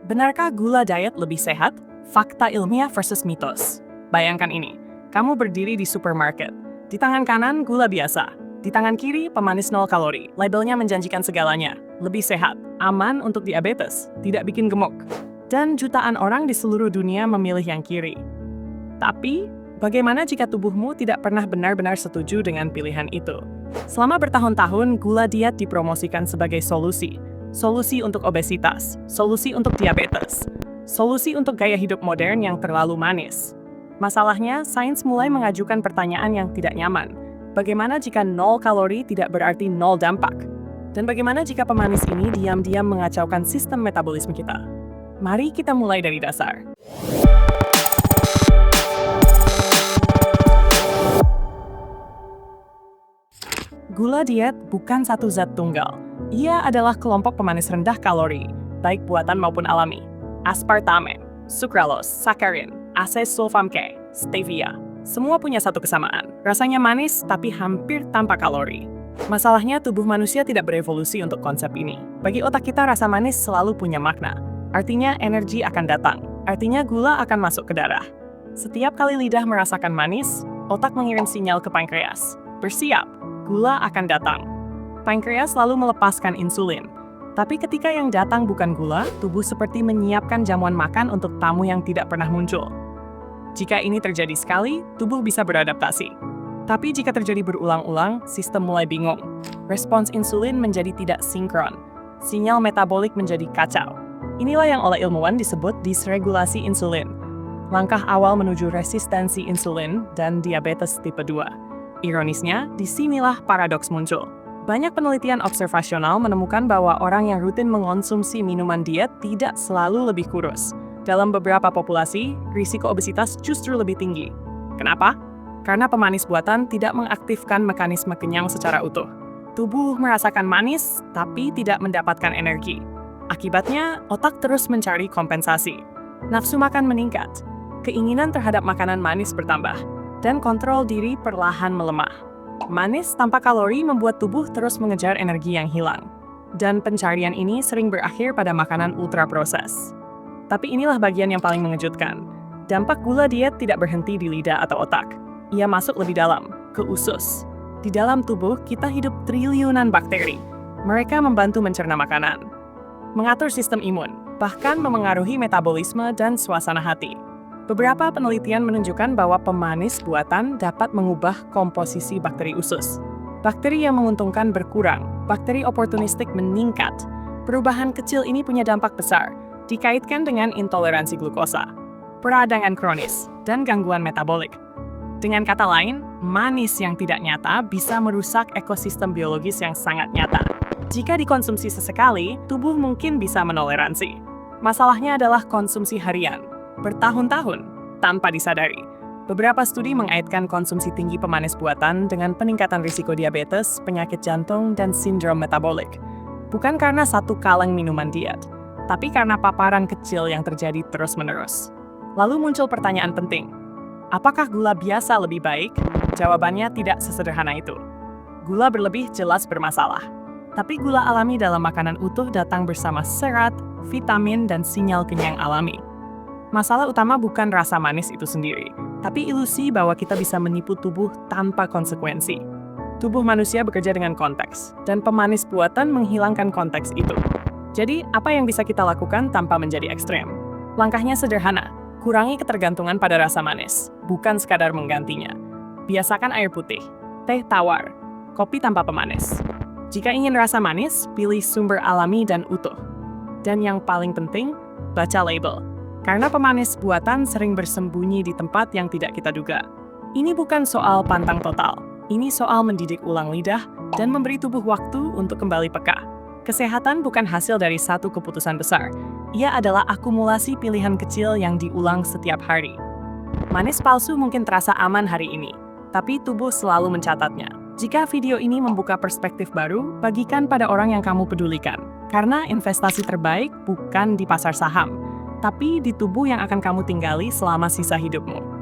Benarkah gula diet lebih sehat? Fakta ilmiah versus mitos. Bayangkan ini, kamu berdiri di supermarket. Di tangan kanan, gula biasa. Di tangan kiri, pemanis 0 kalori. Labelnya menjanjikan segalanya. Lebih sehat, aman untuk diabetes, tidak bikin gemuk. Dan jutaan orang di seluruh dunia memilih yang kiri. Tapi, bagaimana jika tubuhmu tidak pernah benar-benar setuju dengan pilihan itu? Selama bertahun-tahun, gula diet dipromosikan sebagai solusi. Solusi untuk obesitas, solusi untuk diabetes, solusi untuk gaya hidup modern yang terlalu manis. Masalahnya, sains mulai mengajukan pertanyaan yang tidak nyaman. Bagaimana jika 0 kalori tidak berarti 0 dampak? Dan bagaimana jika pemanis ini diam-diam mengacaukan sistem metabolisme kita? Mari kita mulai dari dasar. Gula diet bukan satu zat tunggal. Ia adalah kelompok pemanis rendah kalori, baik buatan maupun alami. Aspartame, sucralose, saccharin, acesulfame, stevia. Semua punya satu kesamaan. Rasanya manis tapi hampir tanpa kalori. Masalahnya tubuh manusia tidak berevolusi untuk konsep ini. Bagi otak kita rasa manis selalu punya makna. Artinya energi akan datang. Artinya gula akan masuk ke darah. Setiap kali lidah merasakan manis, otak mengirim sinyal ke pankreas. Bersiap, gula akan datang. Pankreas selalu melepaskan insulin. Tapi ketika yang datang bukan gula, tubuh seperti menyiapkan jamuan makan untuk tamu yang tidak pernah muncul. Jika ini terjadi sekali, tubuh bisa beradaptasi. Tapi jika terjadi berulang-ulang, sistem mulai bingung. Respons insulin menjadi tidak sinkron. Sinyal metabolik menjadi kacau. Inilah yang oleh ilmuwan disebut disregulasi insulin. Langkah awal menuju resistensi insulin dan diabetes tipe 2. Ironisnya, disinilah paradoks muncul. Banyak penelitian observasional menemukan bahwa orang yang rutin mengonsumsi minuman diet tidak selalu lebih kurus. Dalam beberapa populasi, risiko obesitas justru lebih tinggi. Kenapa? Karena pemanis buatan tidak mengaktifkan mekanisme kenyang secara utuh. Tubuh merasakan manis, tapi tidak mendapatkan energi. Akibatnya, otak terus mencari kompensasi. Nafsu makan meningkat, keinginan terhadap makanan manis bertambah, dan kontrol diri perlahan melemah. Manis tanpa kalori membuat tubuh terus mengejar energi yang hilang. Dan pencarian ini sering berakhir pada makanan ultraproses. Tapi inilah bagian yang paling mengejutkan. Dampak gula diet tidak berhenti di lidah atau otak. Ia masuk lebih dalam, ke usus. Di dalam tubuh, kita hidup triliunan bakteri. Mereka membantu mencerna makanan, mengatur sistem imun, bahkan memengaruhi metabolisme dan suasana hati. Beberapa penelitian menunjukkan bahwa pemanis buatan dapat mengubah komposisi bakteri usus. Bakteri yang menguntungkan berkurang, bakteri oportunistik meningkat. Perubahan kecil ini punya dampak besar, dikaitkan dengan intoleransi glukosa, peradangan kronis, dan gangguan metabolik. Dengan kata lain, manis yang tidak nyata bisa merusak ekosistem biologis yang sangat nyata. Jika dikonsumsi sesekali, tubuh mungkin bisa menoleransi. Masalahnya adalah konsumsi harian, bertahun-tahun, tanpa disadari. Beberapa studi mengaitkan konsumsi tinggi pemanis buatan dengan peningkatan risiko diabetes, penyakit jantung, dan sindrom metabolik. Bukan karena satu kaleng minuman diet, tapi karena paparan kecil yang terjadi terus-menerus. Lalu muncul pertanyaan penting. Apakah gula biasa lebih baik? Jawabannya tidak sesederhana itu. Gula berlebih jelas bermasalah. Tapi gula alami dalam makanan utuh datang bersama serat, vitamin, dan sinyal kenyang alami. Masalah utama bukan rasa manis itu sendiri, tapi ilusi bahwa kita bisa menipu tubuh tanpa konsekuensi. Tubuh manusia bekerja dengan konteks, dan pemanis buatan menghilangkan konteks itu. Jadi, apa yang bisa kita lakukan tanpa menjadi ekstrem? Langkahnya sederhana, kurangi ketergantungan pada rasa manis, bukan sekadar menggantinya. Biasakan air putih, teh tawar, kopi tanpa pemanis. Jika ingin rasa manis, pilih sumber alami dan utuh. Dan yang paling penting, baca label. Karena pemanis buatan sering bersembunyi di tempat yang tidak kita duga. Ini bukan soal pantang total. Ini soal mendidik ulang lidah dan memberi tubuh waktu untuk kembali peka. Kesehatan bukan hasil dari satu keputusan besar. Ia adalah akumulasi pilihan kecil yang diulang setiap hari. Manis palsu mungkin terasa aman hari ini, tapi tubuh selalu mencatatnya. Jika video ini membuka perspektif baru, bagikan pada orang yang kamu pedulikan. Karena investasi terbaik bukan di pasar saham, tapi di tubuh yang akan kamu tinggali selama sisa hidupmu.